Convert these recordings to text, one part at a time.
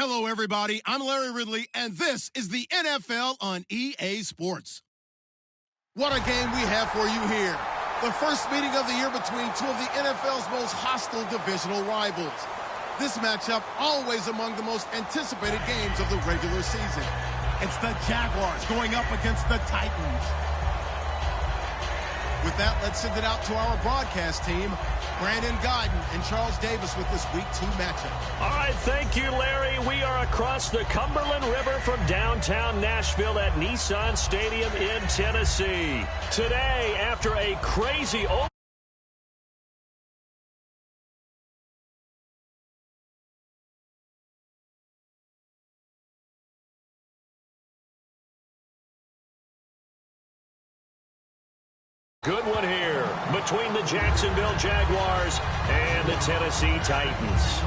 Hello, everybody. I'm Larry Ridley, and this is the NFL on EA Sports. What a game we have for you here. The first meeting of the year between two of the NFL's most hostile divisional rivals. This matchup always among the most anticipated games of the regular season. It's the Jaguars going up against the Titans. With that, let's send it out to our broadcast team, Brandon Godden and Charles Davis with this Week 2 matchup. All right, thank you, Larry. We are across the Cumberland River from downtown Nashville at Nissan Stadium in Tennessee. Today, after a crazy good one here between the Jacksonville Jaguars and the Tennessee Titans.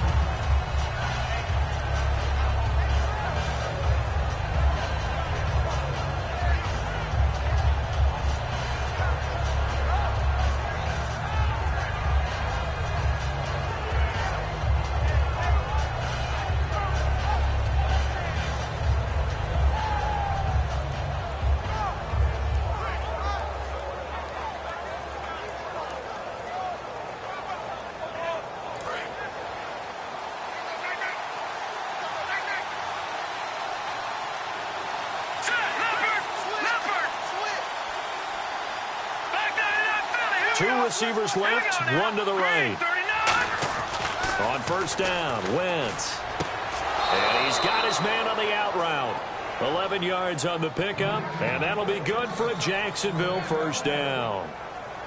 Two receivers left, one to the right. On first down, Wentz. And he's got his man on the out route. 11 yards on the pickup, and that'll be good for a Jacksonville first down.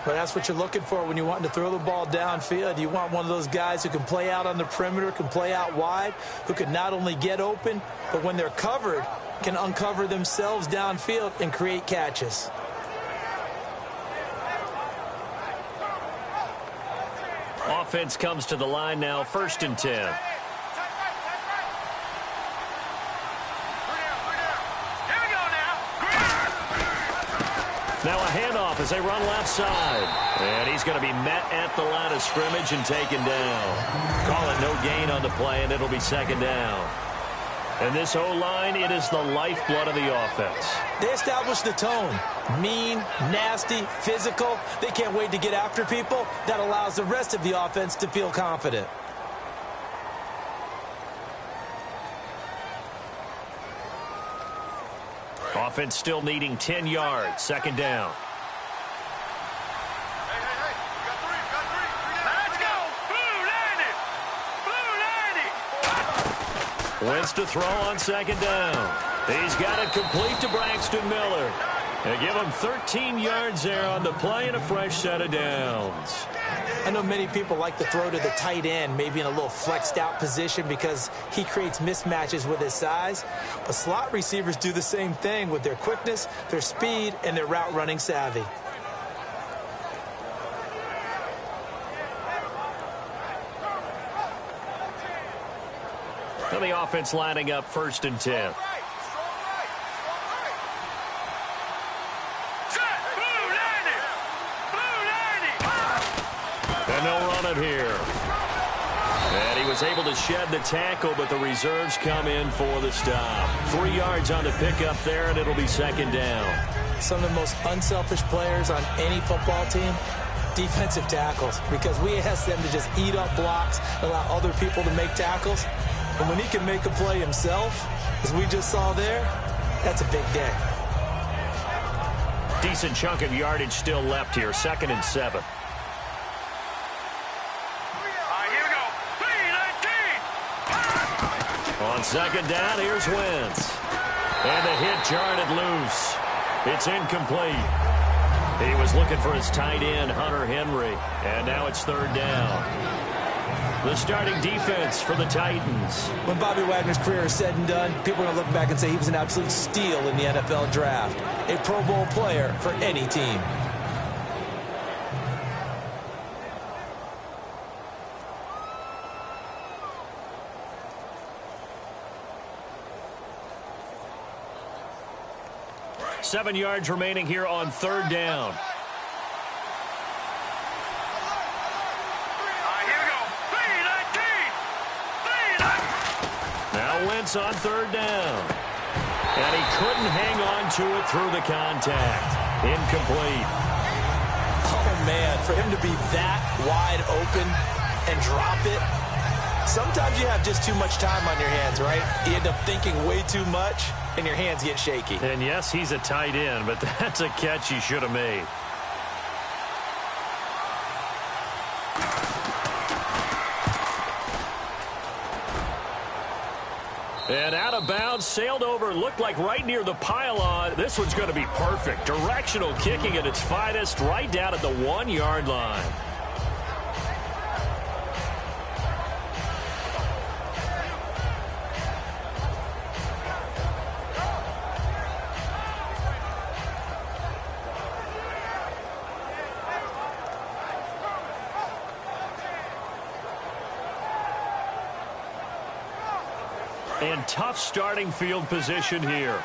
Well, that's what you're looking for when you're wanting to throw the ball downfield. You want one of those guys who can play out on the perimeter, can play out wide, who can not only get open, but when they're covered, can uncover themselves downfield and create catches. Offense comes to the line now, 1st and 10. Now a handoff as they run left side. And he's going to be met at the line of scrimmage and taken down. Call it no gain on the play, and it'll be 2nd down. And this O-line, it is the lifeblood of the offense. They establish the tone. Mean, nasty, physical. They can't wait to get after people. That allows the rest of the offense to feel confident. Offense still needing 10 yards. 2nd down. Wentz to throw on 2nd down. He's got it complete to Braxton Miller. They give him 13 yards there on the play and a fresh set of downs. I know many people like to throw to the tight end, maybe in a little flexed out position because he creates mismatches with his size. But slot receivers do the same thing with their quickness, their speed, and their route running savvy. So the offense lining up 1st and 10. And they'll run it here. And he was able to shed the tackle, but the reserves come in for the stop. 3 yards on the pickup there, and it'll be 2nd down. Some of the most unselfish players on any football team, defensive tackles, because we ask them to just eat up blocks, allow other people to make tackles. And when he can make a play himself, as we just saw there, that's a big day. Decent chunk of yardage still left here. 2nd and 7. On 2nd down, here's Wentz. And the hit jarred it loose. It's incomplete. He was looking for his tight end, Hunter Henry. And now it's 3rd down. The starting defense for the Titans. When Bobby Wagner's career is said and done, people are going to look back and say he was an absolute steal in the NFL draft. A Pro Bowl player for any team. Seven yards remaining here on 3rd down. offense on third down. And he couldn't hang on to it through the contact. Incomplete. Oh, man, for him to be that wide open and drop it. Sometimes you have just too much time on your hands, right? You end up thinking way too much, and your hands get shaky. And yes, he's a tight end, but that's a catch he should have made. And out of bounds, sailed over, looked like right near the pylon. This one's going to be perfect. Directional kicking at its finest, right down at the 1-yard line. And tough starting field position here.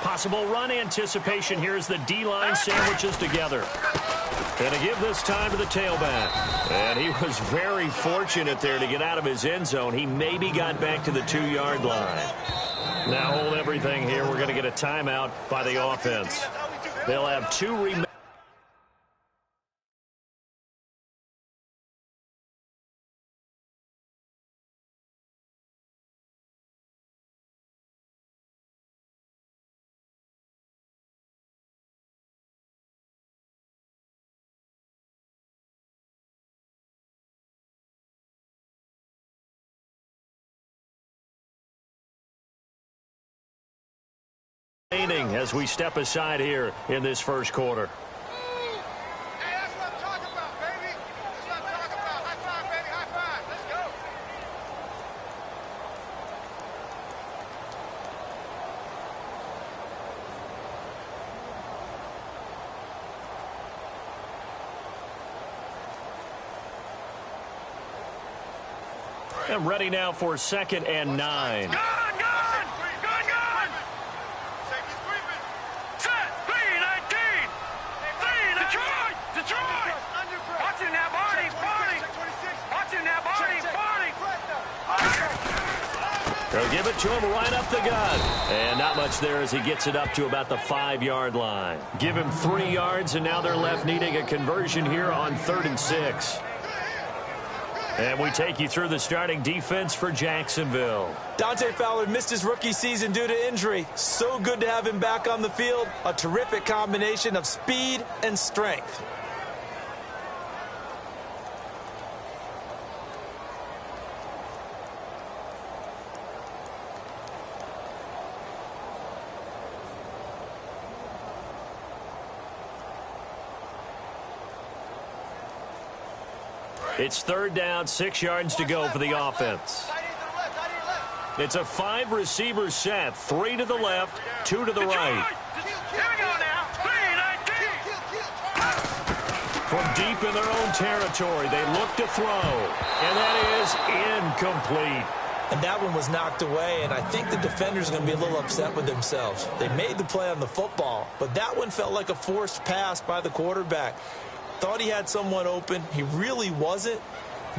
Possible run anticipation here as the D-line sandwiches together. And to give this time to the tailback. And he was very fortunate there to get out of his end zone. He maybe got back to the 2-yard line. Now hold everything here. We're going to get a timeout by the offense. They'll have 2 remaining. As we step aside here in this first quarter. Hey, that's what I'm talking about, baby. That's what I'm talking about. High five, baby. High five. Let's go. And ready now for 2nd and 9. They'll give it to him right up the gut. And not much there as he gets it up to about the 5-yard line. Give him 3 yards, and now they're left needing a conversion here on 3rd and 6. And we take you through the starting defense for Jacksonville. Dante Fowler missed his rookie season due to injury. So good to have him back on the field. A terrific combination of speed and strength. It's 3rd down, 6 yards to go for the offense. It's a 5-receiver set, 3 to the left, 2 to the right. From deep in their own territory, they look to throw, and that is incomplete. And that one was knocked away, and I think the defender's going to be a little upset with themselves. They made the play on the football, but that one felt like a forced pass by the quarterback. Thought he had someone open. He really wasn't.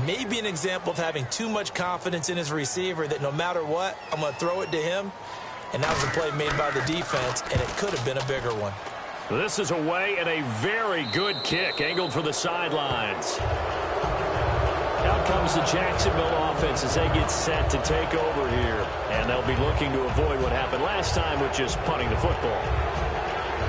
Maybe an example of having too much confidence in his receiver that no matter what, I'm going to throw it to him. And that was a play made by the defense, and it could have been a bigger one. This is away and a very good kick, angled for the sidelines. Out comes the Jacksonville offense as they get set to take over here. And they'll be looking to avoid what happened last time with just punting the football.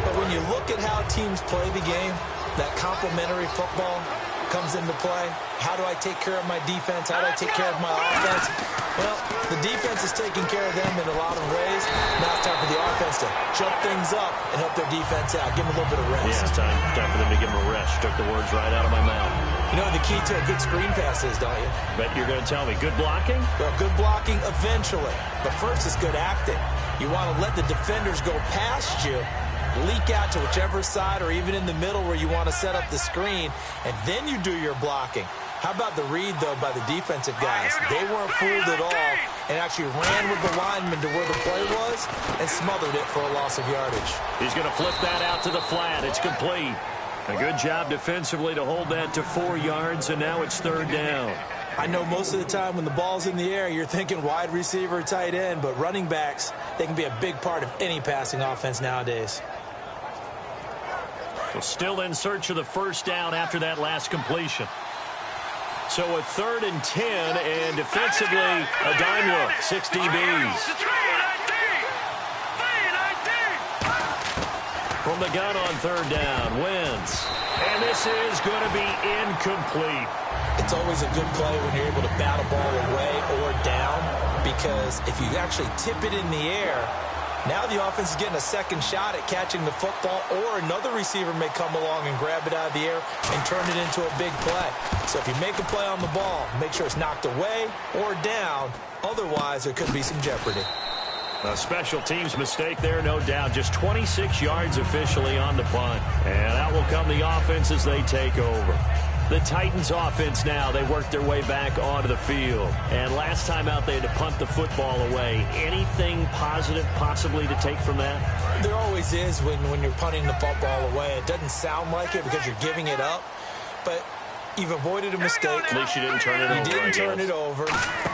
But when you look at how teams play the game, that complementary football comes into play. How do I take care of my defense? How do I take care of my offense? Well, the defense is taking care of them in a lot of ways. Now it's time for the offense to jump things up and help their defense out. Give them a little bit of rest. Yeah, it's time for them to give them a rest. Took the words right out of my mouth. You know what the key to a good screen pass is, don't you? Bet you're going to tell me. Good blocking? Well, good blocking eventually. But first is good acting. You want to let the defenders go past you, leak out to whichever side or even in the middle where you want to set up the screen, and then you do your blocking. How about the read, though, by the defensive guys? They weren't fooled at all and actually ran with the lineman to where the play was and smothered it for a loss of yardage. He's going to flip that out to the flat. It's complete. A good job defensively to hold that to 4 yards, and now it's 3rd down. I know most of the time when the ball's in the air, you're thinking wide receiver, tight end, but running backs, they can be a big part of any passing offense nowadays. Well, still in search of the first down after that last completion. So a 3rd and 10, and defensively, a dime look, 6 DBs. From the gun on 3rd down, Wentz. And this is going to be incomplete. It's always a good play when you're able to bat a ball away or down, because if you actually tip it in the air, now the offense is getting a second shot at catching the football, or another receiver may come along and grab it out of the air and turn it into a big play. So if you make a play on the ball, make sure it's knocked away or down. Otherwise, there could be some jeopardy. A special teams mistake there, no doubt. Just 26 yards officially on the punt. And out will come the offense as they take over. The Titans offense now, they work their way back onto the field. And last time out, they had to punt the football away. Anything positive possibly to take from that? There always is when you're punting the football away. It doesn't sound like it because you're giving it up. But you've avoided a mistake. At least you didn't turn it over. You didn't turn it over,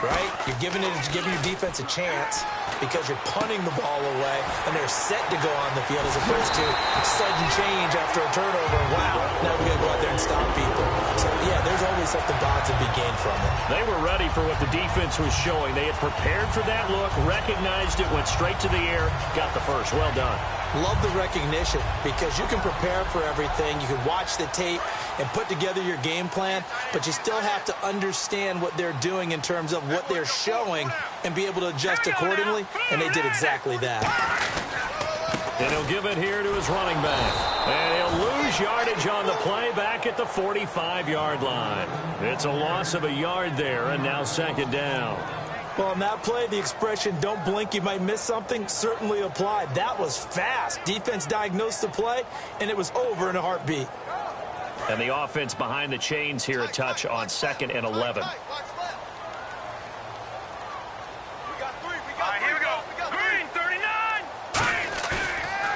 right? You're giving your defense a chance because you're punting the ball away, and they're set to go on the field as opposed to sudden change after a turnover. Wow, now we got to go out there and stop people. So, yeah, there's always something positive to be gained from it. They were ready for what the defense was showing. They had prepared for that look, recognized it, went straight to the air, got the first. Well done. Love the recognition because you can prepare for everything. You can watch the tape and put together your game plan, but you still have to understand what they're doing in terms of what they're showing and be able to adjust accordingly, and they did exactly that. And he'll give it here to his running back. And he'll lose yardage on the play back at the 45-yard line. It's a loss of a yard there, and now 2nd down. Well, on that play, the expression, don't blink, you might miss something, certainly applied. That was fast. Defense diagnosed the play, and it was over in a heartbeat. And the offense behind the chains here a touch on 2nd and 11.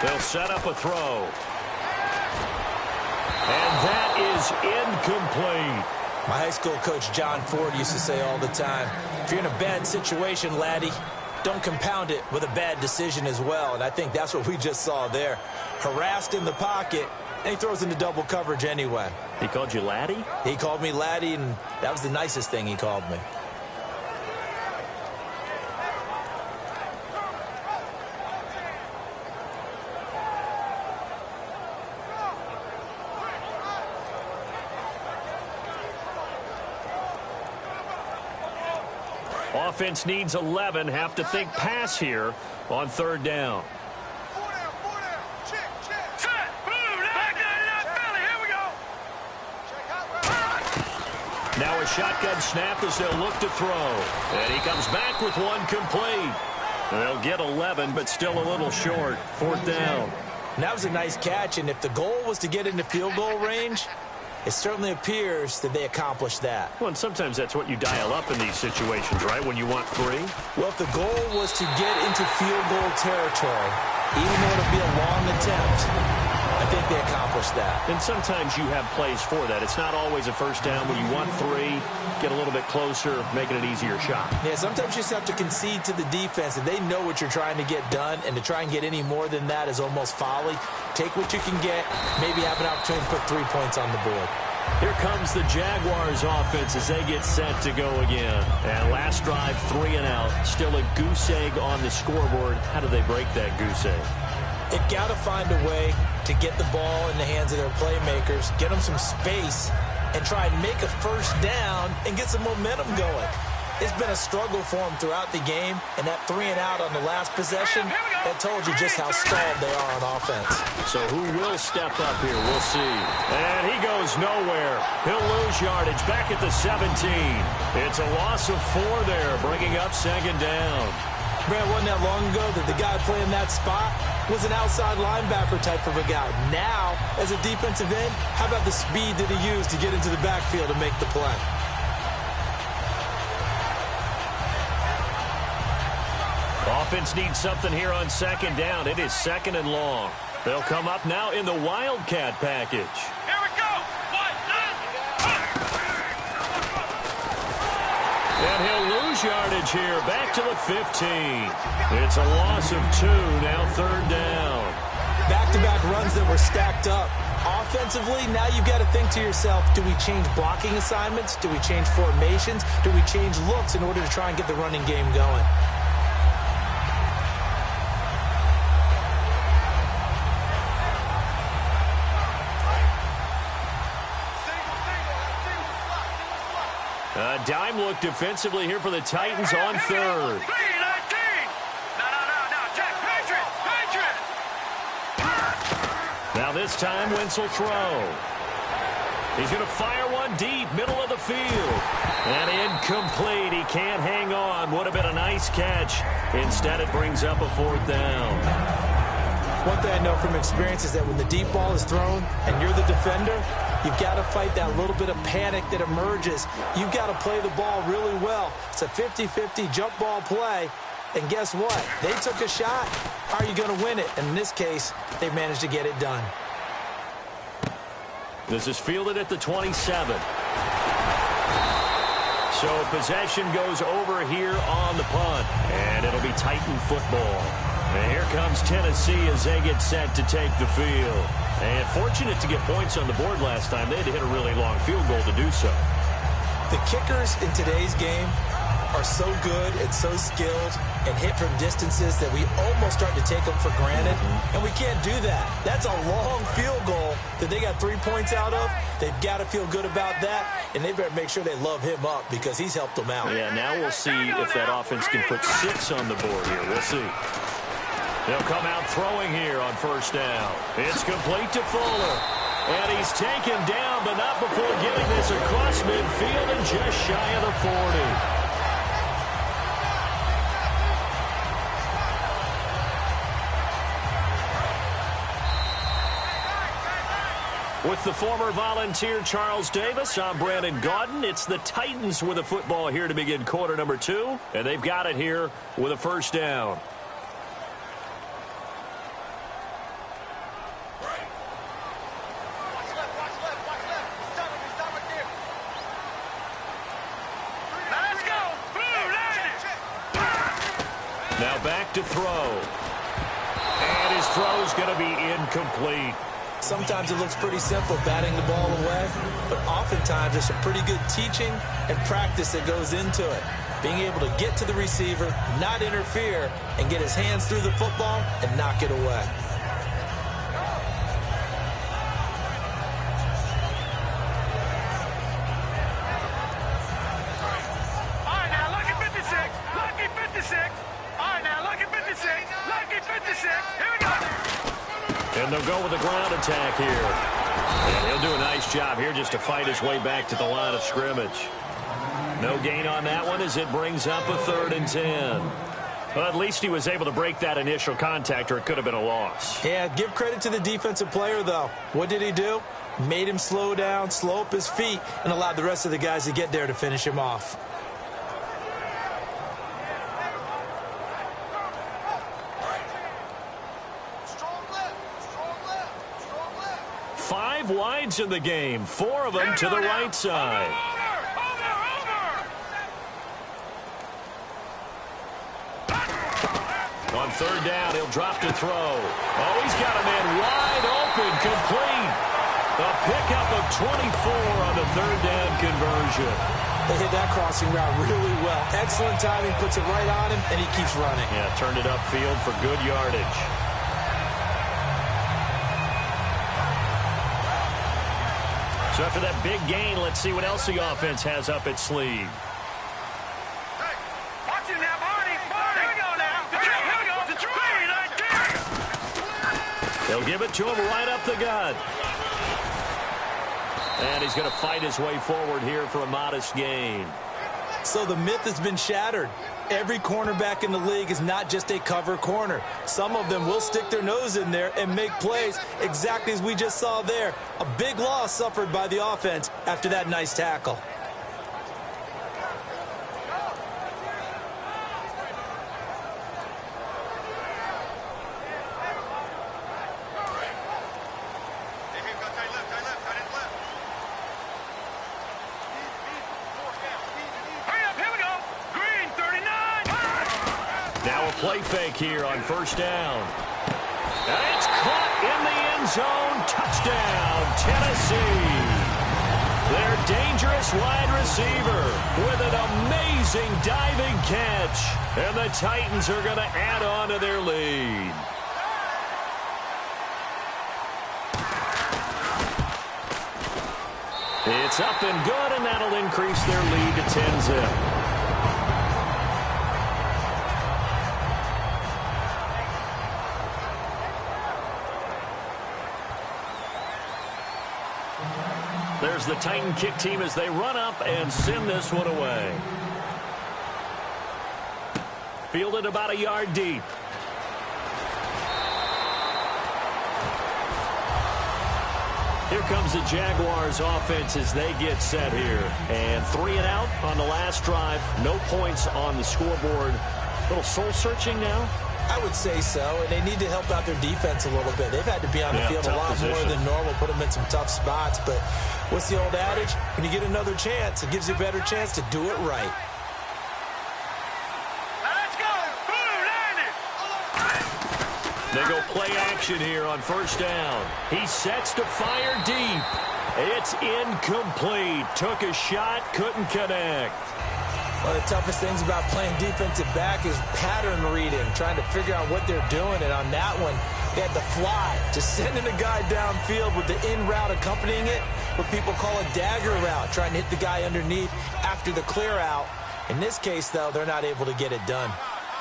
They'll set up a throw. And that is incomplete. My high school coach, John Ford, used to say all the time, if you're in a bad situation, laddie, don't compound it with a bad decision as well. And I think that's what we just saw there. Harassed in the pocket, and he throws into double coverage anyway. He called you laddie? He called me laddie, and that was the nicest thing he called me. Offense needs 11. Have to think pass here on 3rd down. Now a shotgun snap as they'll look to throw. And he comes back with one complete. They'll get 11, but still a little short. 4th down. And that was a nice catch, and if the goal was to get into field goal range, it certainly appears that they accomplished that. Well, and sometimes that's what you dial up in these situations, right, when you want 3? Well, if the goal was to get into field goal territory, even though it'll be a long attempt, I think they accomplished that. And sometimes you have plays for that. It's not always a first down. When you want 3, get a little bit closer, making an easier shot. Yeah, sometimes you just have to concede to the defense, and they know what you're trying to get done, and to try and get any more than that is almost folly. Take what you can get, maybe have an opportunity to put 3 points on the board. Here comes the Jaguars offense as they get set to go again. And last drive, 3 and out. Still a goose egg on the scoreboard. How do they break that goose egg? They've got to find a way to get the ball in the hands of their playmakers, get them some space, and try and make a first down and get some momentum going. It's been a struggle for them throughout the game, and that 3 and out on the last possession, that told you just how stalled they are on offense. So who will step up here? We'll see. And he goes nowhere. He'll lose yardage back at the 17. It's a loss of 4 there, bringing up 2nd down. Man, wasn't that long ago that the guy playing that spot was an outside linebacker type of a guy. Now, as a defensive end, how about the speed that he used to get into the backfield and make the play? Offense needs something here on 2nd down. It is 2nd and long. They'll come up now in the Wildcat package. Here we go. lose yardage here. Back to the 15. It's a loss of 2. Now 3rd down. Back-to-back runs that were stacked up. Offensively, now you've got to think to yourself, do we change blocking assignments? Do we change formations? Do we change looks in order to try and get the running game going? A dime look defensively here for the Titans on 3rd. Now this time, Wentz will throw. He's going to fire one deep, middle of the field. And incomplete. He can't hang on. Would have been a nice catch. Instead, it brings up a 4th down. One thing I know from experience is that when the deep ball is thrown and you're the defender, you've got to fight that little bit of panic that emerges. You've got to play the ball really well. It's a 50-50 jump ball play. And guess what? They took a shot. How are you going to win it? And in this case, they managed to get it done. This is fielded at the 27. So possession goes over here on the punt. And it'll be Titan football. And here comes Tennessee as they get set to take the field. And fortunate to get points on the board last time. They had to hit a really long field goal to do so. The kickers in today's game are so good and so skilled and hit from distances that we almost start to take them for granted. And we can't do that. That's a long field goal that they got 3 points out of. They've got to feel good about that, and they better make sure they love him up because he's helped them out. Yeah, now we'll see if that offense can put 6 on the board here. We'll see. They'll come out throwing here on 1st down. It's complete to Fuller. And he's taken down, but not before getting this across midfield and just shy of the 40. With the former Volunteer Charles Davis, I'm Brandon Gaudin. It's the Titans with the football here to begin quarter number 2, and they've got it here with a 1st down. Now back to throw. And his throw's going to be incomplete. Sometimes it looks pretty simple, batting the ball away, but oftentimes there's some pretty good teaching and practice that goes into it. Being able to get to the receiver, not interfere, and get his hands through the football and knock it away. And they'll go with the ground attack here. And he'll do a nice job here just to fight his way back to the line of scrimmage. No gain on that one as it brings up a 3rd and 10. Well, at least he was able to break that initial contact, or it could have been a loss. Yeah, give credit to the defensive player, though. What did he do? Made him slow down, slow up his feet, and allowed the rest of the guys to get there to finish him off. Five wides in the game, 4 of them to the right side. On 3rd down, he'll drop to throw. Oh, he's got a man wide open, complete. A pickup of 24 on the 3rd down conversion. They hit that crossing route really well. Excellent timing, puts it right on him, and he keeps running. Yeah, turned it upfield for good yardage. So after that big gain, let's see what else the offense has up its sleeve. Hey, watch him now, Barney. Here we go now. Here we go. The tree right there. They'll give it to him right up the gut. And he's going to fight his way forward here for a modest gain. So the myth has been shattered. Every cornerback in the league is not just a cover corner. Some of them will stick their nose in there and make plays exactly as we just saw there. A big loss suffered by the offense after that nice tackle. Hurry up, here we go. Green, Now a play fake here on first down. And it's caught in the end zone. Touchdown, Tennessee. Their dangerous wide receiver with an amazing diving catch. And the Titans are going to add on to their lead. It's up and good, and that'll increase their lead to 10-zip. There's the Titan kick team as they run up and send this one away. Fielded about a yard deep. Here comes the Jaguars offense as they get set here. And 3 and out on the last drive. No points on the scoreboard. A little soul-searching now? I would say so, and they need to help out their defense a little bit. They've had to be on the field a lot more than normal, put them in some tough spots. But what's the old adage? When you get another chance, it gives you a better chance to do it right. Let's go! They go play action here on first down. He sets to fire deep. It's incomplete. Took a shot, couldn't connect. One of the toughest things about playing defensive back is pattern reading, trying to figure out what they're doing. And on that one, they had to fly, just sending a guy downfield with the in route accompanying it, what people call a dagger route, trying to hit the guy underneath after the clear out. In this case, though, they're not able to get it done.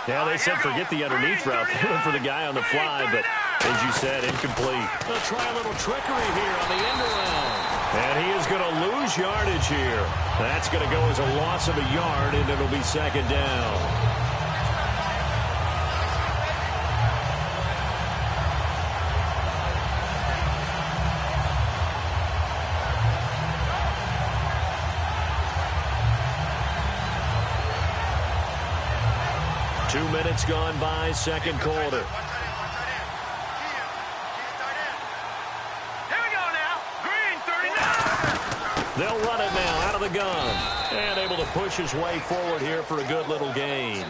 Yeah, they said forget the underneath route. They went for the guy on the fly, but as you said, incomplete. They'll try a little trickery here on the end around. And he is going to lose yardage here. That's going to go as a loss of a yard, and it'll be second down. Two minutes gone by, second quarter. They'll run it now out of the gun. And able to push his way forward here for a good little gain.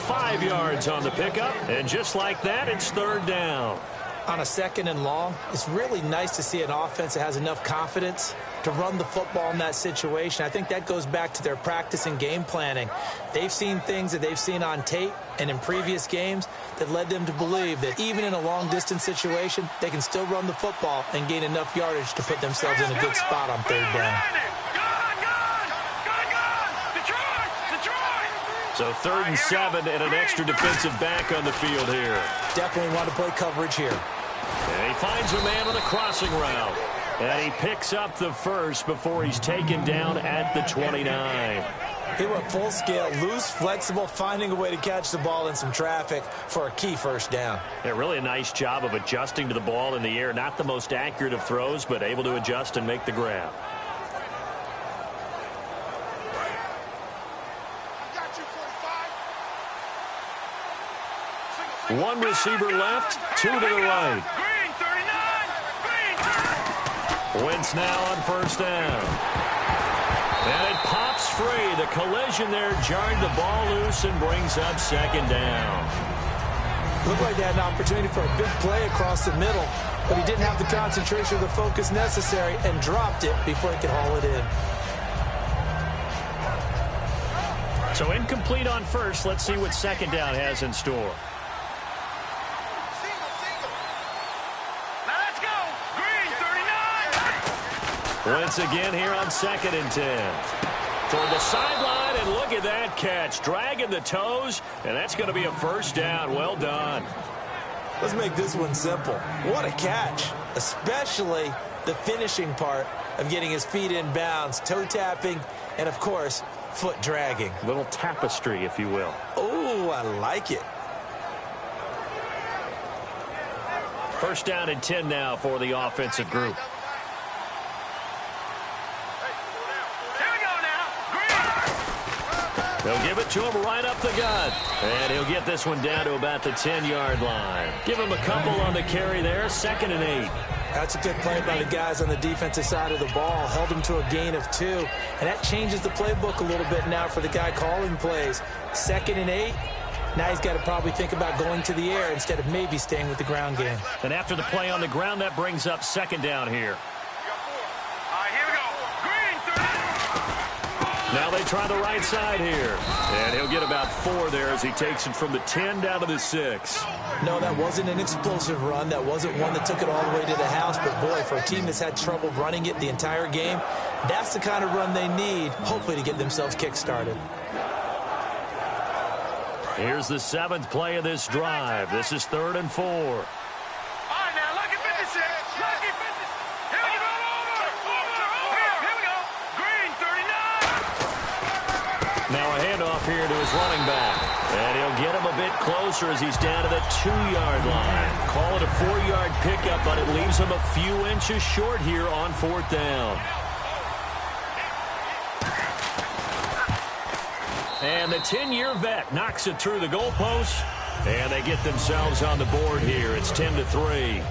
5 yards on the pickup. And just like that, it's third down. On a second and long, it's really nice to see an offense that has enough confidence to run the football in that situation. I think that goes back to their practice and game planning. They've seen things that they've seen on tape and in previous games that led them to believe that even in a long-distance situation, they can still run the football and gain enough yardage to put themselves in a good spot on third down. So 3rd and 7 and an extra defensive back on the field here. Definitely want to play coverage here. And he finds a man on the crossing route. And he picks up the first before he's taken down at the 29. He went full scale, loose, flexible, finding a way to catch the ball in some traffic for a key first down. Yeah, really a nice job of adjusting to the ball in the air. Not the most accurate of throws, but able to adjust and make the grab. One receiver left, 2 to the right. Wentz now on first down. And it pops free. The collision there jarred the ball loose and brings up second down. Looked like they had an opportunity for a big play across the middle, but he didn't have the concentration or the focus necessary and dropped it before he could haul it in. So incomplete on first. Let's see what second down has in store. Once again here on 2nd and 10. Toward the sideline, and look at that catch. Dragging the toes, and that's going to be a first down. Well done. Let's make this one simple. What a catch, especially the finishing part of getting his feet in bounds, toe tapping, and, of course, foot dragging. Little tapestry, if you will. Oh, I like it. First down and 10 now for the offensive group. They'll give it to him right up the gut. And he'll get this one down to about the 10-yard line. Give him a couple on the carry there. 2nd and 8. That's a good play by the guys on the defensive side of the ball. Held him to a gain of 2. And that changes the playbook a little bit now for the guy calling plays. 2nd and 8. Now he's got to probably think about going to the air instead of maybe staying with the ground game. And after the play on the ground, that brings up second down here. Here we go. Green, 30. Now they try the right side here. And he'll get about 4 there as he takes it from the 10 down to the 6. No, that wasn't an explosive run. That wasn't one that took it all the way to the house. But, boy, for a team that's had trouble running it the entire game, that's the kind of run they need, hopefully, to get themselves kick-started. Here's the 7th play of this drive. This is 3rd and 4. All right, now, lucky 56. Lucky 56. Here we go. Here we go. Green, 39. Now a handoff here to his running back. And he'll get him a bit closer as he's down to the 2-yard line. Call it a 4-yard pickup, but it leaves him a few inches short here on 4th down. And the 10-year vet knocks it through the goalpost, and they get themselves on the board here. It's 10-3.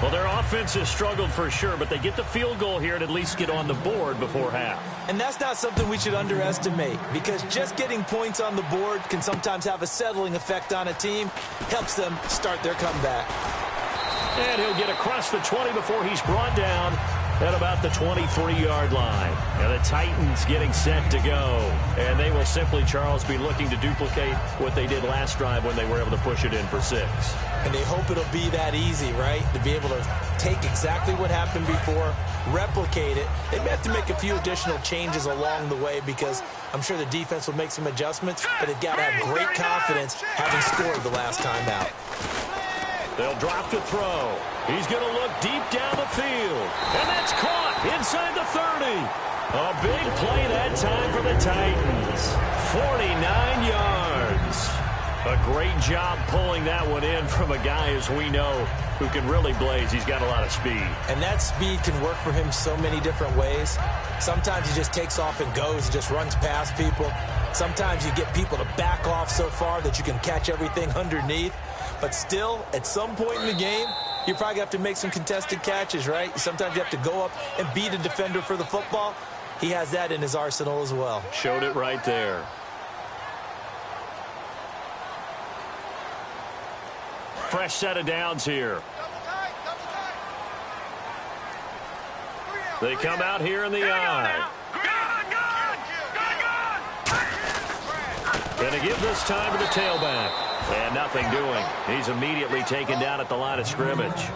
Well, their offense has struggled for sure, but they get the field goal here and at least get on the board before half. And that's not something we should underestimate, because just getting points on the board can sometimes have a settling effect on a team, helps them start their comeback. And he'll get across the 20 before he's brought down at about the 23-yard line. And the Titans getting set to go. And they will simply, Charles, be looking to duplicate what they did last drive when they were able to push it in for 6. And they hope it'll be that easy, right? To be able to take exactly what happened before, replicate it. They may have to make a few additional changes along the way because I'm sure the defense will make some adjustments, but they've got to have great confidence having scored the last time out. They'll drop to throw. He's going to look deep down the field. And that's caught inside the 30. A big play that time for the Titans. 49 yards. A great job pulling that one in from a guy, as we know, who can really blaze. He's got a lot of speed. And that speed can work for him so many different ways. Sometimes he just takes off and goes, just runs past people. Sometimes you get people to back off so far that you can catch everything underneath. But still, at some point in the game, you probably have to make some contested catches, right? Sometimes you have to go up and beat a defender for the football. He has that in his arsenal as well. Showed it right there. Fresh set of downs here. They come out here in the eye. Gonna give this time to the tailback. And nothing doing. He's immediately taken down at the line of scrimmage.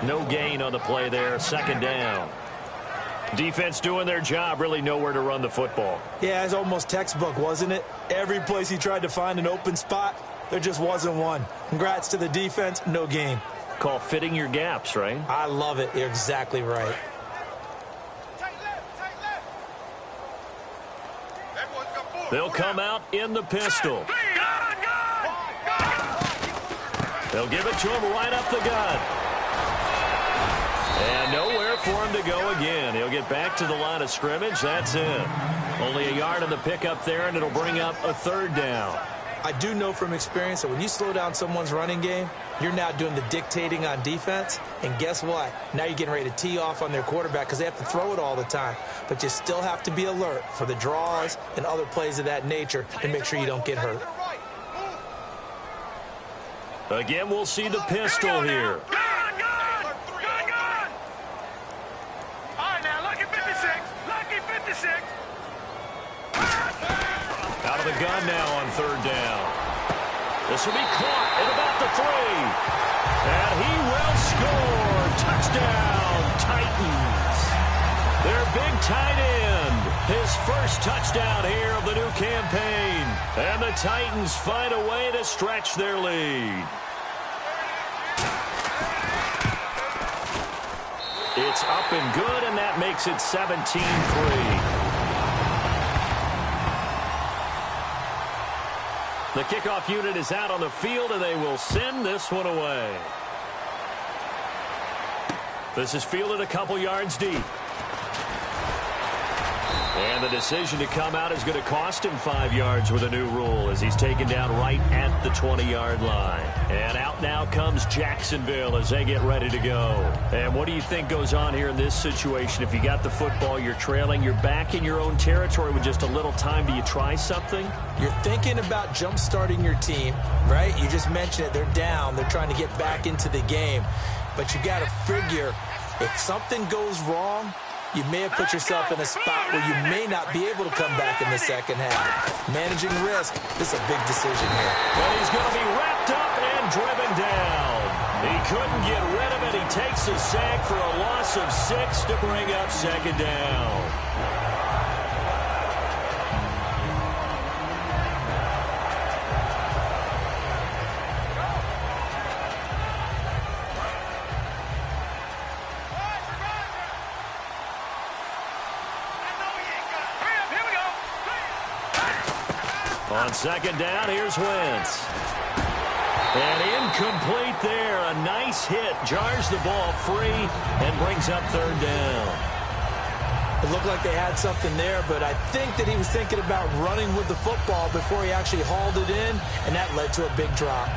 No gain on the play there. 2nd down. Defense doing their job. Really nowhere to run the football. Yeah, it's almost textbook, wasn't it? Every place he tried to find an open spot, there just wasn't one. Congrats to the defense. No gain. Call fitting your gaps, right? I love it. You're exactly right. They'll come out in the pistol. They'll give it to him right up the gut. And nowhere for him to go again. He'll get back to the line of scrimmage. That's it. Only a yard on the pickup there, and it'll bring up a 3rd down. I do know from experience that when you slow down someone's running game, you're now doing the dictating on defense. And guess what? Now you're getting ready to tee off on their quarterback because they have to throw it all the time. But you still have to be alert for the draws and other plays of that nature to make sure you don't get hurt. Again, we'll see the pistol here. Good. All right, now, lucky 56. Lucky 56. Out of the gun now on 3rd down. This will be caught at about the 3. And he will score. Touchdown, Titans. Their big tight end. His first touchdown here of the new campaign. And the Titans find a way to stretch their lead. It's up and good, and that makes it 17-3. The kickoff unit is out on the field, and they will send this one away. This is fielded a couple yards deep. And the decision to come out is going to cost him 5 yards with a new rule as he's taken down right at the 20-yard line. And out now comes Jacksonville as they get ready to go. And what do you think goes on here in this situation? If you got the football, you're trailing, you're back in your own territory with just a little time. Do you try something? You're thinking about jump-starting your team, right? You just mentioned it. They're down. They're trying to get back into the game. But you got to figure if something goes wrong, you may have put yourself in a spot where you may not be able to come back in the second half. Managing risk, this is a big decision here. And he's going to be wrapped up and driven down. He couldn't get rid of it. He takes a sack for a loss of 6 to bring up second down. On second down, here's Wentz. And incomplete there. A nice hit. Jars the ball free and brings up third down. It looked like they had something there, but I think that he was thinking about running with the football before he actually hauled it in, and that led to a big drop.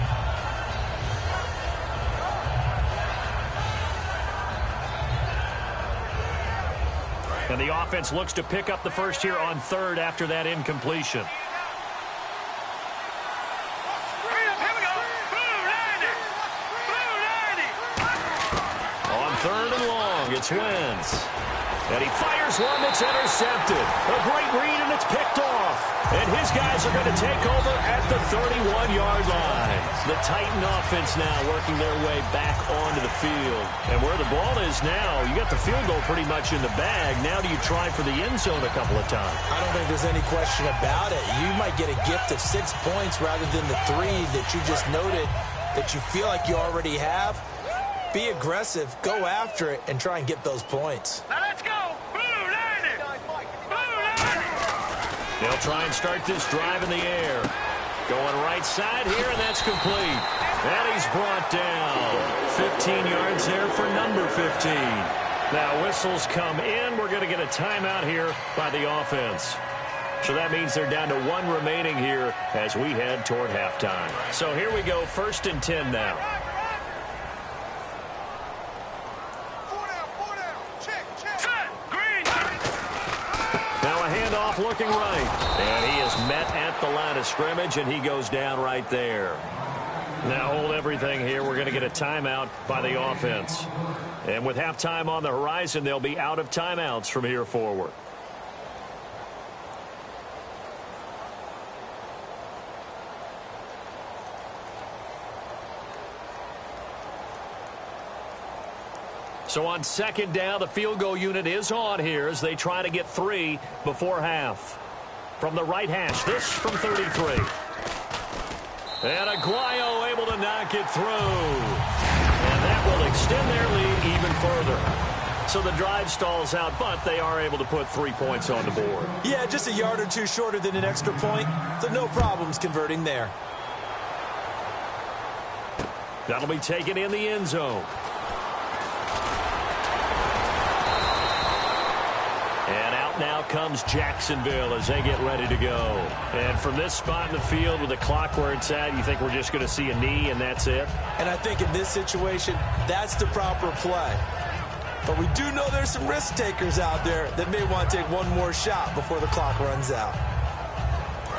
And the offense looks to pick up the first here on third after that incompletion. Third and long, it's Wentz. And he fires one that's intercepted. A great read, and it's picked off. And his guys are going to take over at the 31-yard line. The Titan offense now working their way back onto the field. And where the ball is now, you got the field goal pretty much in the bag. Now do you try for the end zone a couple of times? I don't think there's any question about it. You might get a gift of 6 points rather than the 3 that you just noted that you feel like you already have. Be aggressive, go after it, and try and get those points. Now let's go! They'll try and start this drive in the air. Going right side here, and that's complete. And he's brought down. 15 yards there for number 15. Now whistles come in. We're going to get a timeout here by the offense. So that means they're down to 1 remaining here as we head toward halftime. So here we go, 1st and 10 now. Looking right, and he is met at the line of scrimmage, and he goes down right there. Now hold everything here. We're going to get a timeout by the offense. And with halftime on the horizon, they'll be out of timeouts from here forward. So on second down, the field goal unit is on here as they try to get 3 before half. From the right hash, this from 33. And Aguayo able to knock it through. And that will extend their lead even further. So the drive stalls out, but they are able to put 3 points on the board. Yeah, just a yard or 2 shorter than an extra point, so no problems converting there. That'll be taken in the end zone. And out now comes Jacksonville as they get ready to go. And from this spot in the field with the clock where it's at, you think we're just going to see a knee and that's it? And I think in this situation, that's the proper play. But we do know there's some risk takers out there that may want to take one more shot before the clock runs out.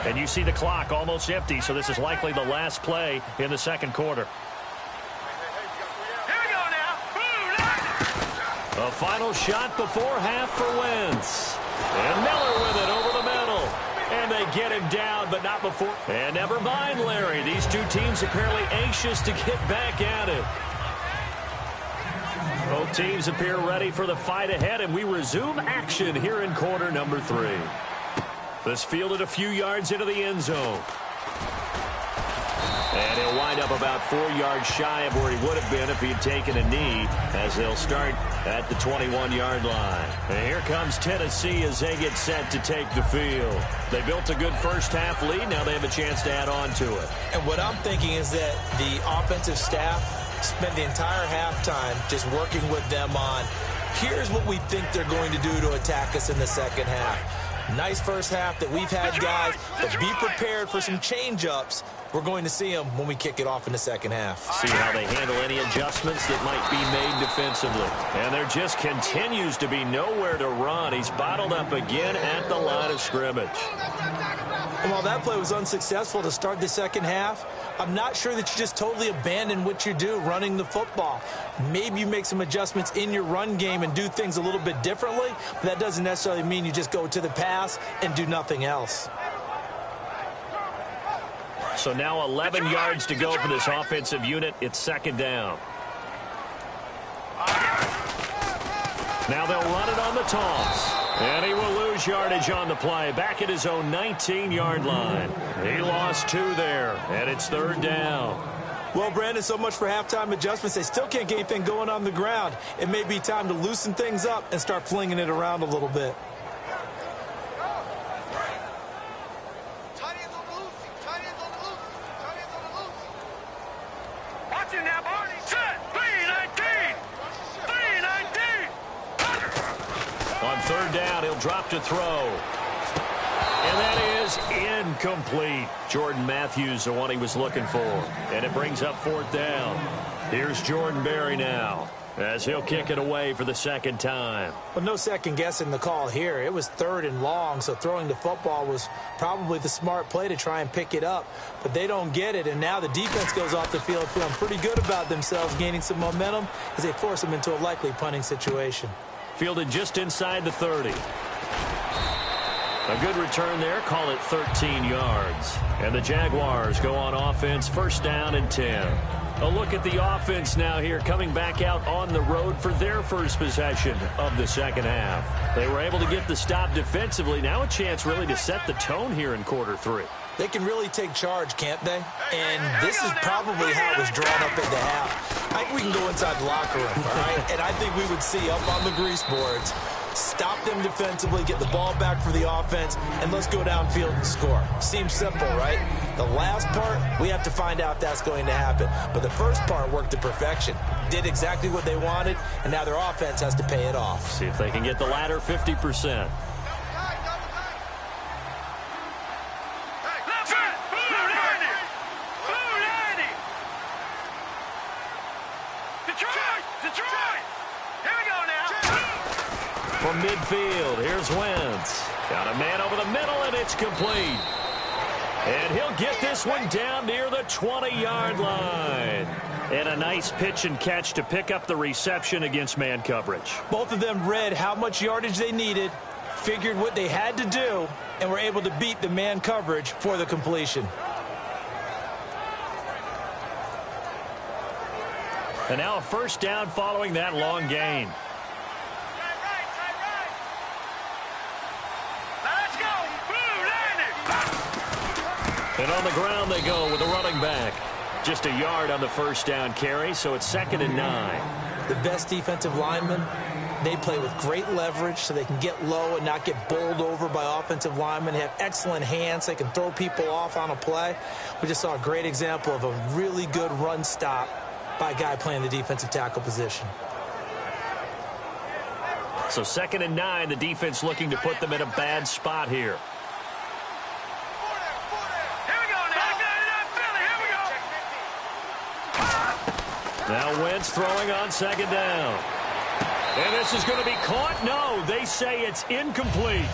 And you see the clock almost empty, so this is likely the last play in the second quarter. A final shot before half for Wentz. And Miller with it over the middle. And they get him down, but not before. And never mind, Larry. These two teams apparently anxious to get back at it. Both teams appear ready for the fight ahead, and we resume action here in quarter number 3. This fielded a few yards into the end zone. And he'll wind up about 4 yards shy of where he would have been if he had taken a knee, as they'll start at the 21-yard line. And here comes Tennessee as they get set to take the field. They built a good first-half lead. Now they have a chance to add on to it. And what I'm thinking is that the offensive staff spent the entire halftime just working with them on, here's what we think they're going to do to attack us in the second half. Nice first half that we've had, guys, but be prepared for some change-ups. We're going to see them when we kick it off in the second half. See how they handle any adjustments that might be made defensively. And there just continues to be nowhere to run. He's bottled up again at the line of scrimmage. And while that play was unsuccessful to start the second half, I'm not sure that you just totally abandon what you do running the football. Maybe you make some adjustments in your run game and do things a little bit differently, but that doesn't necessarily mean you just go to the pass and do nothing else. So now 11 yards to go for this offensive unit. It's second down. Now they'll run it on the toss. And he will lose yardage on the play. Back at his own 19-yard line. He lost 2 there, and it's third down. Well, Brandon, so much for halftime adjustments. They still can't get anything going on the ground. It may be time to loosen things up and start flinging it around a little bit. Watch him now, Barney. Set. 3-19. 3-19. On third down, he'll drop to throw. And that is incomplete. Jordan Matthews, the one he was looking for. And it brings up fourth down. Here's Jordan Berry now, as he'll kick it away for the second time. Well, no second guessing the call here. It was third and long, so throwing the football was probably the smart play to try and pick it up. But they don't get it, and now the defense goes off the field feeling pretty good about themselves, gaining some momentum as they force them into a likely punting situation. Fielded just inside the 30. A good return there. Call it 13 yards. And the Jaguars go on offense, first down and 10. A look at the offense now here, coming back out on the road for their first possession of the second half. They were able to get the stop defensively. Now a chance really to set the tone here in quarter 3. They can really take charge, can't they? And this is probably how it was drawn up at the half. I think we can go inside the locker room, all right? And I think we would see up on the grease boards, stop them defensively, get the ball back for the offense, and let's go downfield and score. Seems simple, right? The last part, we have to find out if that's going to happen. But the first part worked to perfection. Did exactly what they wanted, and now their offense has to pay it off. See if they can get the latter 50%. From midfield, here's Wentz. Got a man over the middle, and it's complete. And he'll get this one down near the 20-yard line. And a nice pitch and catch to pick up the reception against man coverage. Both of them read how much yardage they needed, figured what they had to do, and were able to beat the man coverage for the completion. And now a first down following that long gain. And on the ground they go with a running back. Just a yard on the first down carry, so it's 2nd and 9. The best defensive linemen, they play with great leverage so they can get low and not get bowled over by offensive linemen. They have excellent hands. They can throw people off on a play. We just saw a great example of a really good run stop by a guy playing the defensive tackle position. So 2nd and 9, the defense looking to put them in a bad spot here. Now Wentz throwing on 2nd down. And this is going to be caught. No, they say it's incomplete.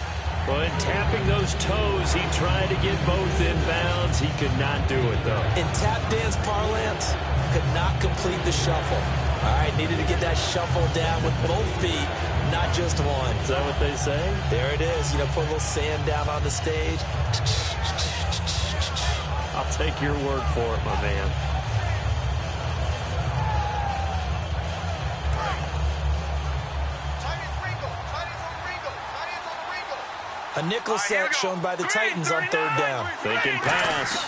But tapping those toes, he tried to get both in bounds. He could not do it, though. In tap dance parlance, could not complete the shuffle. All right, needed to get that shuffle down with both feet, not just one. Is that what they say? There it is. You know, put a little sand down on the stage. I'll take your word for it, my man. A nickel set shown by the Titans on 3rd down. Thinking pass.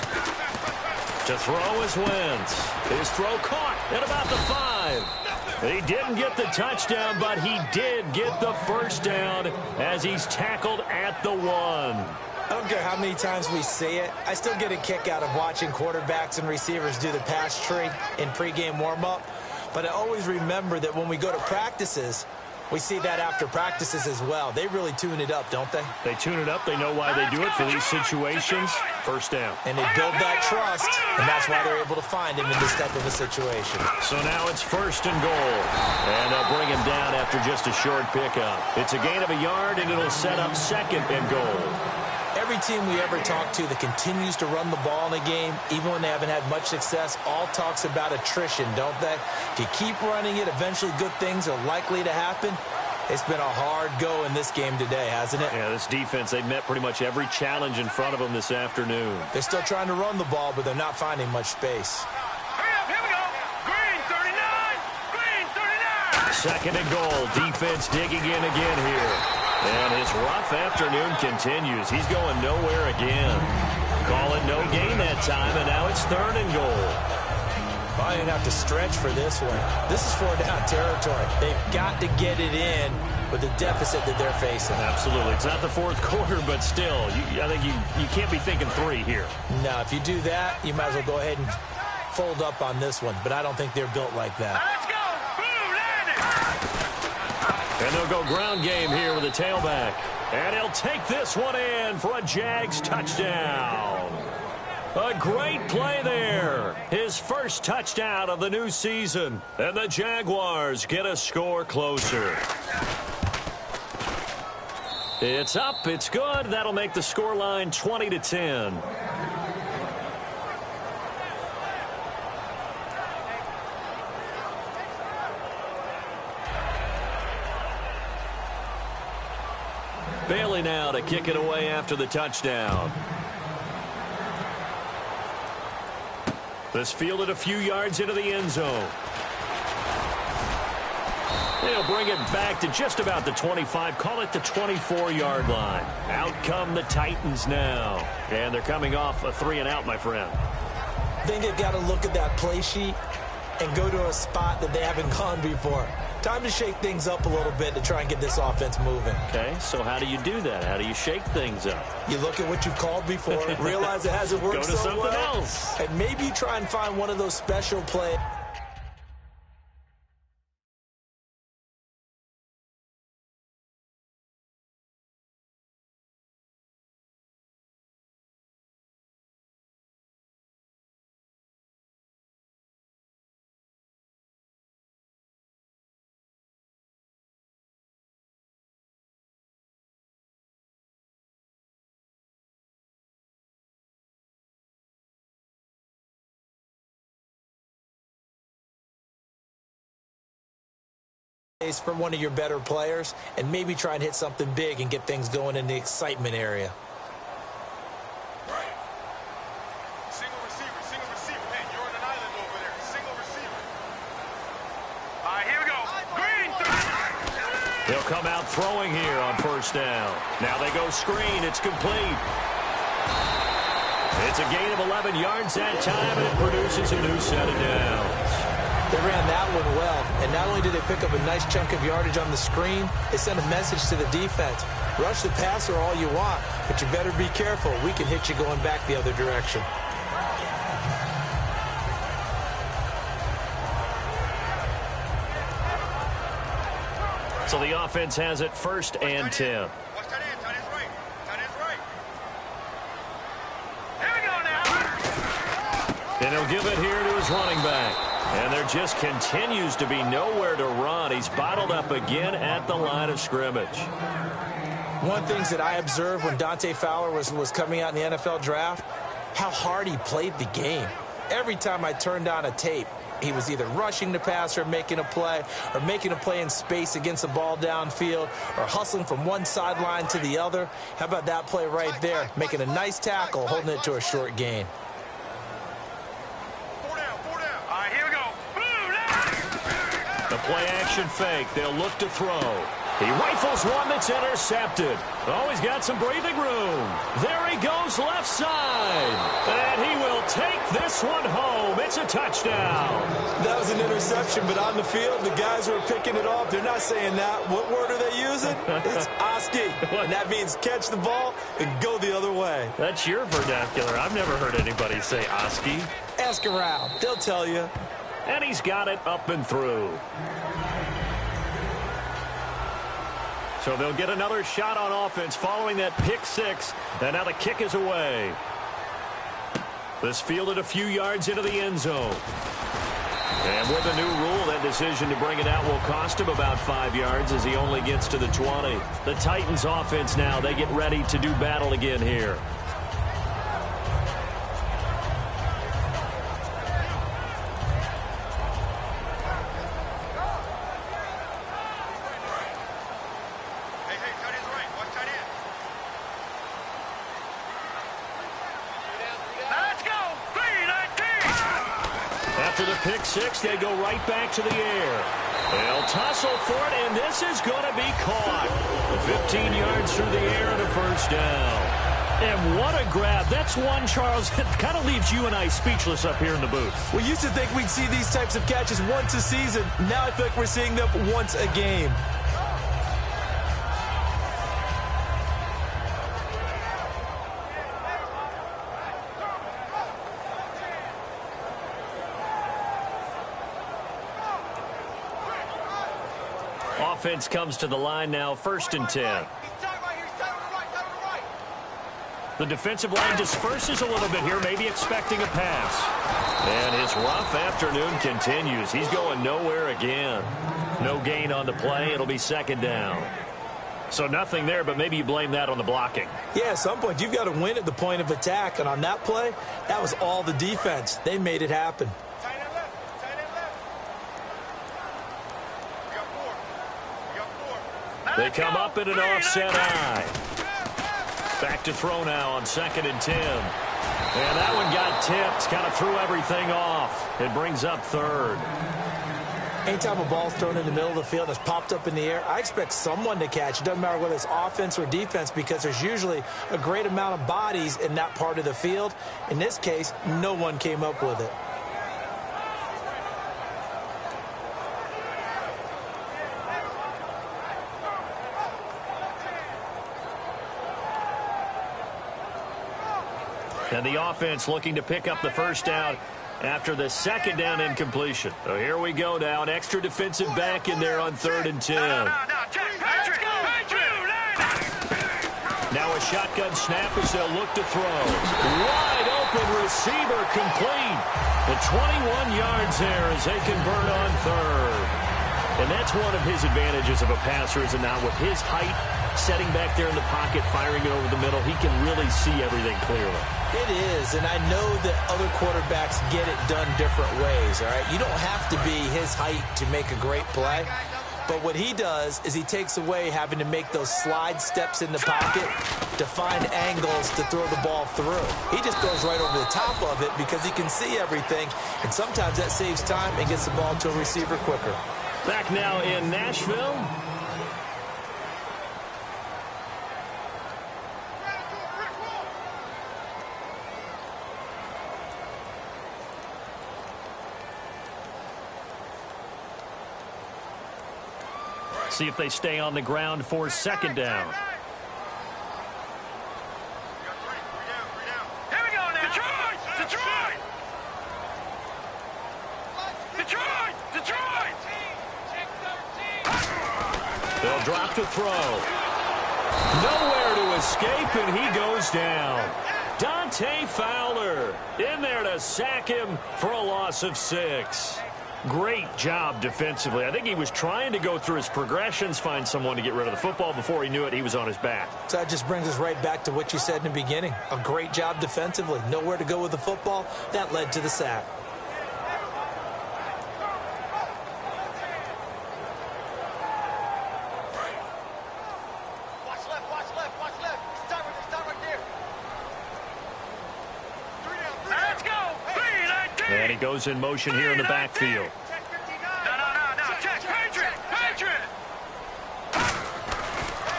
To throw is Wentz. His throw caught at about the 5. He didn't get the touchdown, but he did get the first down as he's tackled at the 1. I don't care how many times we say it. I still get a kick out of watching quarterbacks and receivers do the pass tree in pregame warm-up. But I always remember that when we go to practices, We see that after practices as well. They really tune it up, don't they? They tune it up. They know why they do it for these situations. First down. And they build that trust, and that's why they're able to find him in this type of a situation. So now it's 1st and goal. And they'll bring him down after just a short pickup. It's a gain of a yard, and it'll set up 2nd and goal. Every team we ever talk to that continues to run the ball in a game, even when they haven't had much success, all talks about attrition, don't they? If you keep running it, eventually good things are likely to happen. It's been a hard go in this game today, hasn't it? Yeah, this defense, they've met pretty much every challenge in front of them this afternoon. They're still trying to run the ball, but they're not finding much space. Hurry up, here we go. Green 39, green 39. 2nd and goal. Defense digging in again here. And his rough afternoon continues. He's going nowhere again. Call it no gain that time, and now it's 3rd and goal. I didn't have to stretch for this one. This is 4-down territory. They've got to get it in with the deficit that they're facing. Absolutely. It's not the 4th quarter, but still, I think you can't be thinking 3 here. No, if you do that, you might as well go ahead and fold up on this one, but I don't think they're built like that. Let's go. Boom, landed. And they'll go ground game here with a tailback. And he'll take this one in for a Jags touchdown. A great play there. His first touchdown of the new season. And the Jaguars get a score closer. It's up. It's good. That'll make the scoreline 20-10. Bailey now to kick it away after the touchdown. This fielded a few yards into the end zone. They'll bring it back to just about the 25. Call it the 24-yard line. Out come the Titans now. And they're coming off a 3-and-out, my friend. I think they've got to look at that play sheet and go to a spot that they haven't gone before. Time to shake things up a little bit to try and get this offense moving. Okay, so how do you do that? How do you shake things up? You look at what you've called before, realize it hasn't worked Go to so something well, else. and maybe you try and find one of those special plays. From one of your better players, and maybe try and hit something big and get things going in the excitement area. Right. Single receiver. Hey, you're on an island over there. Single receiver. All right, here we go. Green 39. They'll come out throwing here on 1st down. Now they go screen. It's complete. It's a gain of 11 yards that time, and it produces a new set of downs. They ran that one well, and not only did they pick up a nice chunk of yardage on the screen, they sent a message to the defense. Rush the passer all you want, but you better be careful. We can hit you going back the other direction. So the offense has it 1st and 10. Watch that end. Tight end's right. Tight end's right. Here we go now. And he'll give it here to his running back. And there just continues to be nowhere to run. He's bottled up again at the line of scrimmage. One of the things that I observed when Dante Fowler was coming out in the NFL draft, how hard he played the game. Every time I turned on a tape, he was either rushing the passer, making a play, or making a play in space against the ball downfield, or hustling from one sideline to the other. How about that play right there? Making a nice tackle, holding it to a short gain. Play action fake. They'll look to throw. He rifles one that's intercepted. Oh, he's got some breathing room. There he goes left side. And he will take this one home. It's a touchdown. That was an interception, but on the field, the guys who are picking it off, they're not saying that. What word are they using? It's Oski. And that means catch the ball and go the other way. That's your vernacular. I've never heard anybody say Oski. Ask around. They'll tell you. And he's got it up and through. So they'll get another shot on offense following that pick six. And now the kick is away. This fielded a few yards into the end zone. And with the new rule, that decision to bring it out will cost him about 5 yards as he only gets to the 20. The Titans offense now, they get ready to do battle again here. Pick six, they go right back to the air. They'll tussle for it, and this is going to be caught. 15 yards through the air and a first down. And what a grab. That's one, Charles, that kind of leaves you and I speechless up here in the booth. We used to think we'd see these types of catches once a season. Now I feel like we're seeing them once a game. Offense comes to the line now, 1st and 10. The defensive line disperses a little bit here, maybe expecting a pass. And his rough afternoon continues. He's going nowhere again. No gain on the play. It'll be 2nd down. So nothing there, but maybe you blame that on the blocking. Yeah, at some point, you've got to win at the point of attack. And on that play, that was all the defense. They made it happen. They come up in an offset eye. Back to throw now on 2nd and 10. And that one got tipped. Kind of threw everything off. It brings up 3rd. Anytime a ball's thrown in the middle of the field that's popped up in the air, I expect someone to catch. It doesn't matter whether it's offense or defense because there's usually a great amount of bodies in that part of the field. In this case, no one came up with it. And the offense looking to pick up the first down after the 2nd down incompletion. So here we go now. An extra defensive back in there on 3rd and 10. Now a shotgun snap as they'll look to throw. Wide open receiver complete. The 21 yards there as they convert on 3rd. And that's one of his advantages of a passer, is it not? With his height, setting back there in the pocket, firing it over the middle, he can really see everything clearly. It is, and I know that other quarterbacks get it done different ways, all right? You don't have to be his height to make a great play, but what he does is he takes away having to make those slide steps in the pocket to find angles to throw the ball through. He just goes right over the top of it because he can see everything, and sometimes that saves time and gets the ball to a receiver quicker. Back now in Nashville. See if they stay on the ground for 2nd down. Here we go now. Detroit! They'll drop to throw. Nowhere to escape, and he goes down. Dante Fowler in there to sack him for a loss of 6. Great job defensively. I think he was trying to go through his progressions, find someone to get rid of the football. Before he knew it, he was on his back. So that just brings us right back to what you said in the beginning. A great job defensively. Nowhere to go with the football. That led to the sack. Watch left. Start right there. Let's go. And he goes in motion here in the backfield. No. Check. Patriot.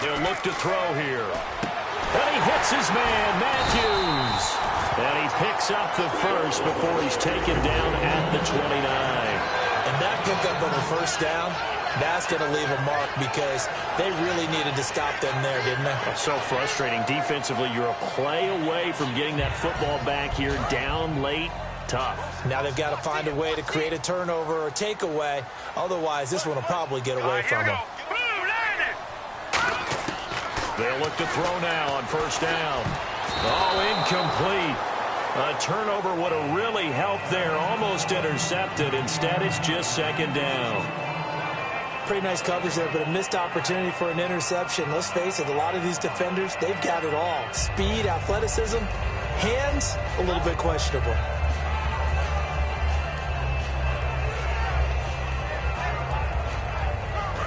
He'll look to throw here. And he hits his man, Matthews. And he picks up the first before he's taken down at the 29. And that pickup of a first down, that's going to leave a mark because they really needed to stop them there, didn't they? That's so frustrating. Defensively, you're a play away from getting that football back here down late. Tough. Now they've got to find a way to create a turnover or takeaway. Otherwise, this one will probably get away from them. They'll look to throw now on first down. Oh, incomplete. A turnover would have really helped there. Almost intercepted. Instead, it's just second down. Pretty nice coverage there, but a missed opportunity for an interception. Let's face it, a lot of these defenders, they've got it all. Speed, athleticism, hands, a little bit questionable.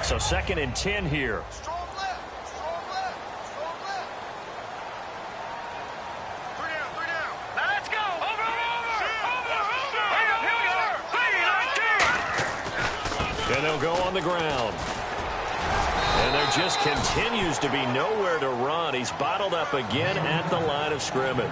So 2nd and 10 here. Strong left. Strong left. Strong left. 3 down. Let's go. Over. Here we go. And they'll go on the ground. And there just continues to be nowhere to run. He's bottled up again at the line of scrimmage.